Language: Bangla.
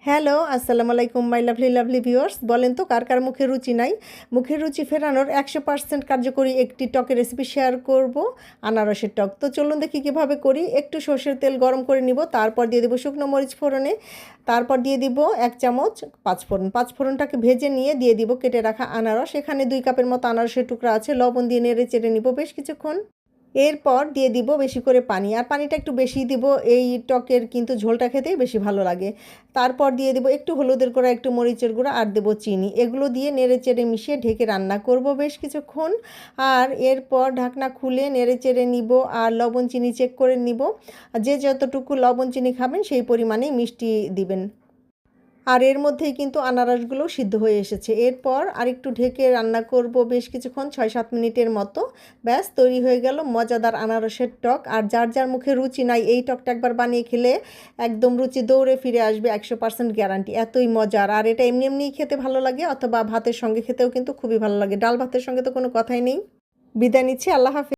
হ্যালো, আসসালামু আলাইকুম মাই লাভলি লাভলি ভিউয়ার্স। বলেন তো কার কার মুখে রুচি নাই? মুখের রুচি ফেরানোর 100% কার্যকরী একটি টকের রেসিপি শেয়ার করব, আনারসের টক। তো চলুন দেখি কীভাবে করি। একটু সর্ষের তেল গরম করে নিব, তারপর দিয়ে দেবো শুকনো মরিচ ফোড়নে, তারপর দিয়ে দিব 1 চামচ পাঁচফোড়ন। পাঁচফোড়নটাকে ভেজে নিয়ে দিয়ে দিব কেটে রাখা আনারস। এখানে 2 কাপের মতো আনারসের টুকরা আছে। লবণ দিয়ে নেড়ে চেড়ে নিব বেশ কিছুক্ষণ। এরপর দিয়ে দিব বেশি করে পানি, আর পানিটা একটু বেশি দিব, এই টকের কিন্তু ঝোলটা খেতেই বেশি ভালো লাগে। তারপর দিয়ে দিব একটু হলুদের গুঁড়া, একটু মরিচের গুঁড়া, আর দেবো চিনি। এগুলো দিয়ে নেড়ে চেড়ে মিশিয়ে ঢেকে রান্না করব বেশ কিছুক্ষণ। আর এরপর ঢাকনা খুলে নেড়ে চেড়ে নিব, আর লবণ চিনি চেক করে নিব। যে যতটুকু লবণ চিনি খাবেন সেই পরিমাণেই মিষ্টি দিবেন। আর এর মধ্যেই কিন্তু আনারসগুলোও সিদ্ধ হয়ে এসেছে। এরপর আরেকটু ঢেকে রান্না করব বেশ কিছুক্ষণ, 6-7 মিনিটের মতো। ব্যাস তৈরি হয়ে গেল মজাদার আনারসের টক। আর যার যার মুখে রুচি নাই, এই টকটা একবার বানিয়ে খেলে একদম রুচি দৌড়ে ফিরে আসবে, 100% গ্যারান্টি। এতই মজার। আর এটা এমনি এমনিই খেতে ভালো লাগে, অথবা ভাতের সঙ্গে খেতেও কিন্তু খুবই ভালো লাগে। ডাল ভাতের সঙ্গে তো কোনো কথাই নেই। বিদায় নিচ্ছি, আল্লাহ হাফেজ।